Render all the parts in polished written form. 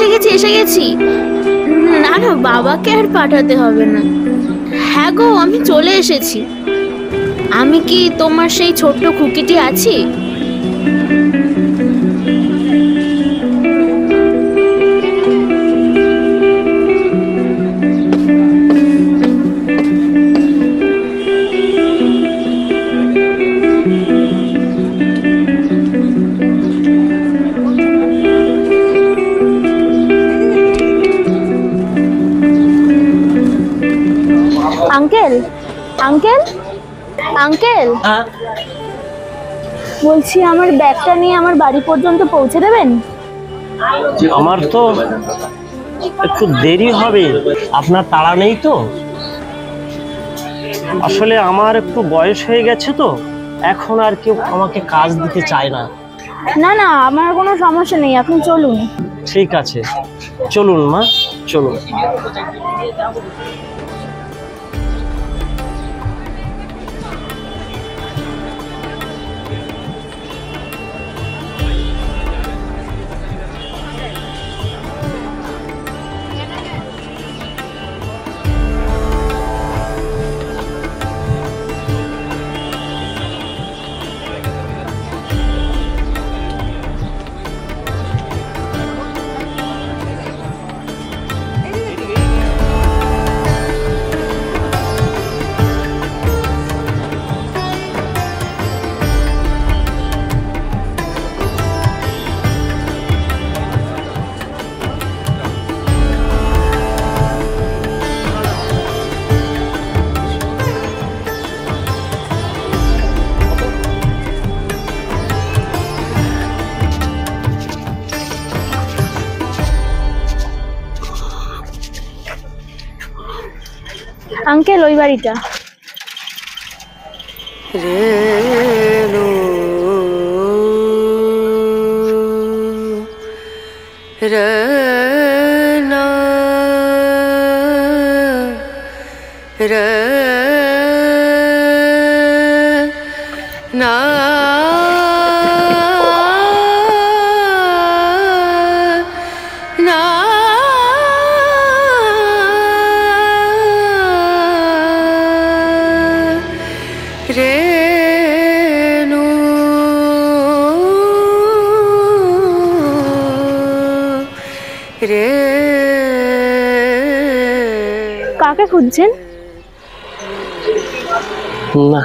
এসে গেছি এসে গেছি। না না, বাবাকে আর পাঠাতে হবে না। হ্যাঁ গো, আমি চলে এসেছি। আমি কি তোমার সেই ছোট্ট খুকিটি আছি? আঙ্কেল আঙ্কেল আঙ্কেল, বলছি আমার ব্যাগটা নিয়ে আমার বাড়ি পর্যন্ত পৌঁছে দেবেন? আমার তো একটু দেরি হবে, আপনার তাড়া নেই তো? আসলে আমার একটু বয়স হয়ে গেছে তো, এখন আর কেউ আমাকে কাজ দিতে চায় না। না না, আমার কোনো সমস্যা নেই, আপনি চলুন। ঠিক আছে, চলুন মা, চলুন। আঙ্কেল, ওই বাড়িটা। কাকে খুঁজছেন? না,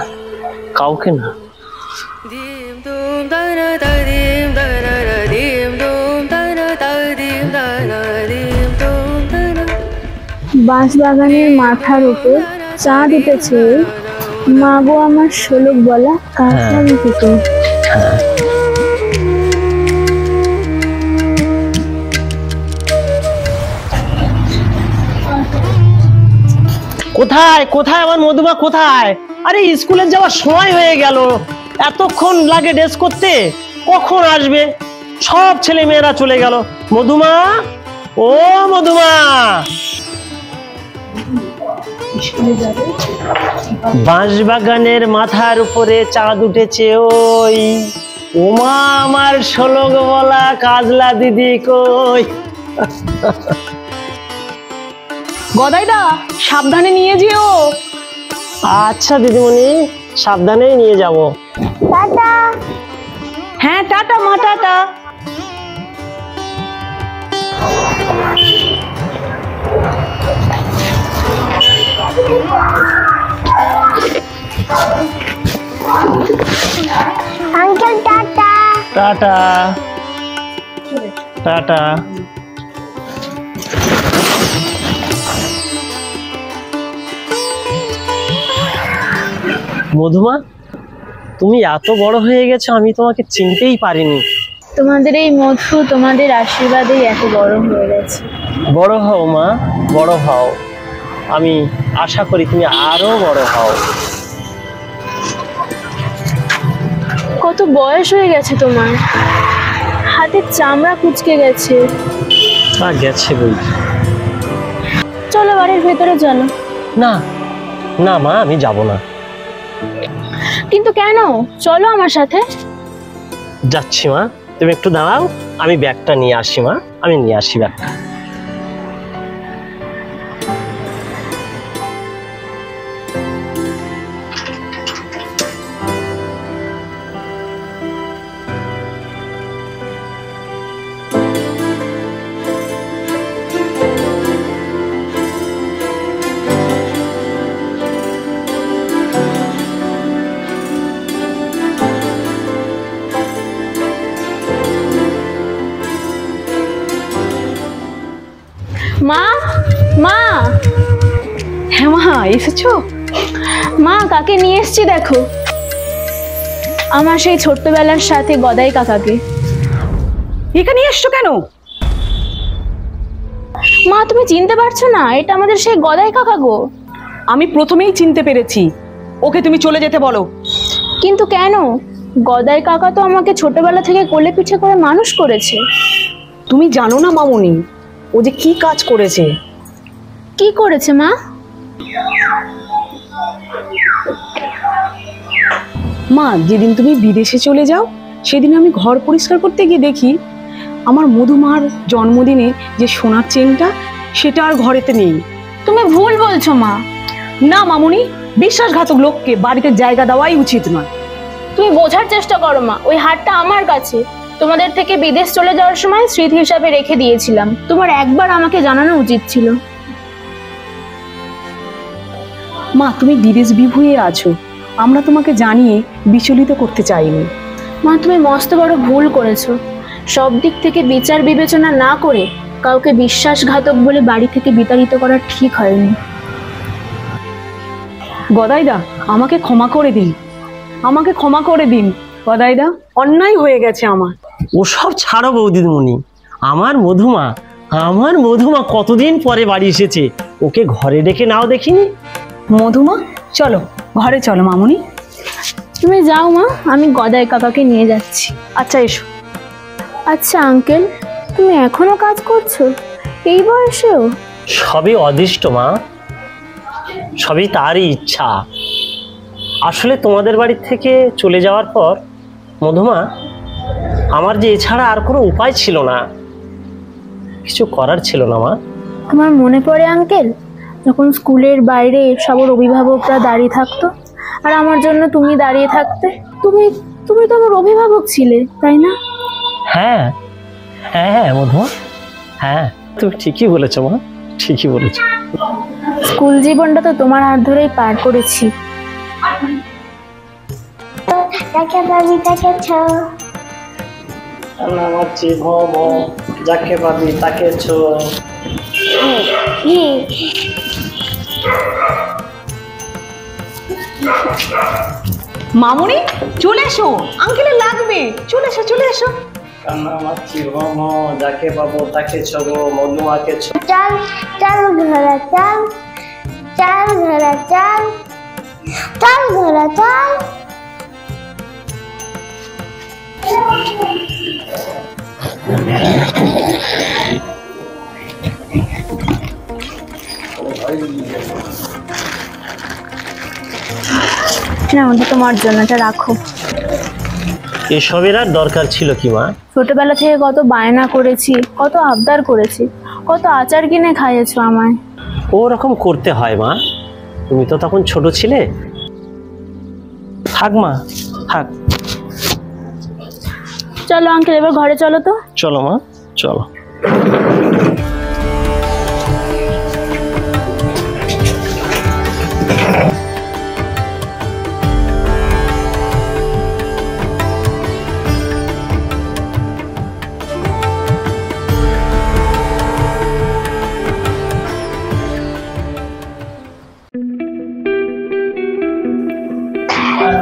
কাউকে না। বাঁশবাগানের মাথার উপর চাঁদ উঠেছে, মা গো আমার শোলক বলা কাঁচা থেকে। কোথায় কোথায় আমার মধুমা, কোথায়? আরে স্কুলে যাওয়ার সময় হয়ে গেল, এতক্ষণ লাগে ড্রেস করতে, কখন আসবে? সব ছেলে মেয়েরা চলে গেল। মধুমা, ও মধুমা! বাঁশবাগানের মাথার উপরে চাঁদ উঠেছে, ওই ওমা আমার শোলক বলা কাজলা দিদি কই? গদাইদা, সাবধানে নিয়ে যেও। আচ্ছা দিদিমণি, সাবধানেই নিয়ে যাব। টাটা। হ্যাঁ টাটা মা, tata. Uncle tata. Tata tata. Madhuma, তুমি এত বড় হয়ে গেছো, আমি তোমাকে চিনতেই পারিনি। তোমাদের এই মধু, তোমাদের আশীর্বাদেই এত বড় হয়ে গেছে। বড় হও মা, বড় হও। আমি আশা করি তুমি আরো বড় হও। কত বয়স হয়ে গেছে তোমার, হাতের চামড়া কুঁচকে গেছে। তা গেছে বই। চলো বাড়ির ভেতরে চলো। না না মা, আমি যাব না। কিন্তু কেন? চলো আমার সাথে। যাচ্ছি মা। তুমি একটু দাঁড়াও, আমি ব্যাগটা নিয়ে আসি মা, আমি নিয়ে আসি ব্যাগটা। মা, মা, হ্যাঁ মা, এসেছো? মা, কাকে নিয়ে এসেছি দেখো। আমার সেই ছোট্টবেলার সাথে গদাই কাকাকে। এখানে এসছো কেন? মা, তুমি চিনতে পারছো না? এটা আমাদের সেই গদাই কাকা গো। আমি প্রথমেই চিনতে পেরেছি। ওকে তুমি চলে যেতে বলো। কিন্তু কেন? গদাই কাকা তো আমাকে ছোটবেলা থেকে কোলে পিঠে করে মানুষ করেছে। তুমি জানো না মামুনি, ও যে কি কাজ করেছে। কি করেছে মা? মা, যেদিন তুমি বিদেশে চলে যাও সেদিন আমি ঘর পরিষ্কার করতে গিয়ে দেখি আমার মধুমার জন্মদিনে যে সোনার চেনটা সেটা আর ঘরেতে নেই। তুমি ভুল বলছো মা। না মামুনি, বিশ্বাসঘাতক লোককে বাড়িতে জায়গা দেওয়াই উচিত নয়। তুমি বোঝার চেষ্টা করো মা, ওই হারটা আমার কাছে। তোমাদের থেকে বিদেশ চলে যাওয়ার সময় স্মৃতি হিসাবে রেখে দিয়েছিলাম। তোমার একবার আমাকে জানানো উচিত ছিল। মা, তুমি বিদেশ বিভুঁয়ে আছো, আমরা তোমাকে জানিয়ে বিচলিত করতে চাইনি। মা, তুমি মস্ত বড় ভুল করেছো। সব দিক থেকে বিচার বিবেচনা না করে কাউকে বিশ্বাসঘাতক বলে বাড়ি থেকে বিতাড়িত করা ঠিক হয়নি। গদাইদা, আমাকে ক্ষমা করে দিন, আমাকে ক্ষমা করে দিন গদাইদা, অন্যায় হয়ে গেছে আমার। ওসব ছাড়ো বৌদিমণি, আমার মধুমা কতদিন পরে বাড়ি এসেছে, ওকে ঘরে ডেকে নাও দেখিনি। মধুমা, চলো ঘরে চলো মামুনি। তুমি যাও মা, আমি গদাই কাকাকে নিয়ে যাচ্ছি। আচ্ছা এসো। আচ্ছা আঙ্কেল, তুমি এখনো কাজ করছো এই বয়সেও? সবই অদৃষ্ট মা, সবই তারই ইচ্ছা। আসলে তোমাদের বাড়ি থেকে চলে যাওয়ার পর মধুমা, আমার যে এছাড়া আর কোনো উপায় ছিল না, কিছু করার ছিল না মা। তোমার মনে পড়ে আঙ্কেল, যখন স্কুলের বাইরে সবার অভিভাবকরা দাঁড়িয়ে থাকতো আর আমার জন্য তুমি দাঁড়িয়ে থাকতে? তুমি তুমি তো আমার অভিভাবক ছিলে, তাই না? হ্যাঁ হ্যাঁ হ্যাঁ মধুমা, হ্যাঁ তুমি ঠিকই বলেছো মা, ঠিকই বলেছো। স্কুল জীবনটা তো তোমার হাত ধরেই পার করেছি। তাকে পাবি তাকে ছো, আমার জীবন যাকে পাবি তাকে ছো। মামুনি চলে এসো, আঙ্কেলের লাগবে, চলে এসো চলে এসো। আমার জীবন যাকে পাবো তাকে ছোবো, মধুমাকে ছো। চাল চাল ঘোড়া চাল, চাল ঘোড়া চাল, চাল ঘোড়া চাল। না, ওটা তোমার জন্য, এটা রাখো। এসবের আর দরকার ছিল কি মা? ছোটবেলা থেকে কত বায়না করেছি, কত আবদার করেছি, কত আচার কিনে খাইয়েছো আমায়। ওরকম করতে হয় মা, তুমি তো তখন ছোট ছিলে। থাক মা থাক। চলো আঙ্কেল, এবার ঘরে চলো তো। চলো মা চলো।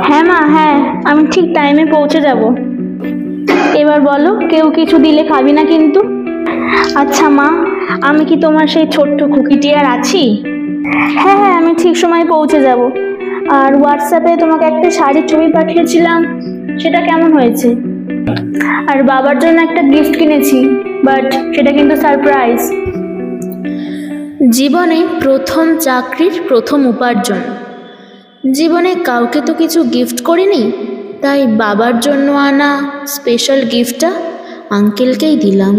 হ্যাঁ মা, হ্যাঁ আমি ঠিক টাইমে পৌঁছে যাব। এবার বলো, কেউ কিছু দিলে খাবি না কিন্তু? আচ্ছা মা, আমি কি তোমার সেই ছোট্ট খুকিটি আর আছি? হ্যাঁ হ্যাঁ, আমি ঠিক সময় পৌঁছে যাব। আর হোয়াটসঅ্যাপে তোমাকে একটা শাড়ির ছবি পাঠিয়েছিলাম, সেটা কেমন হয়েছে? আর বাবার জন্য একটা গিফট কিনেছি, বাট সেটা কিন্তু সারপ্রাইজ। জীবনে প্রথম চাকরির প্রথম উপার্জন। জীবনে কাউকে তো কিছু গিফট করিনি, তাই বাবার জন্য আনা স্পেশাল গিফটটা আঙ্কেলকেই দিলাম।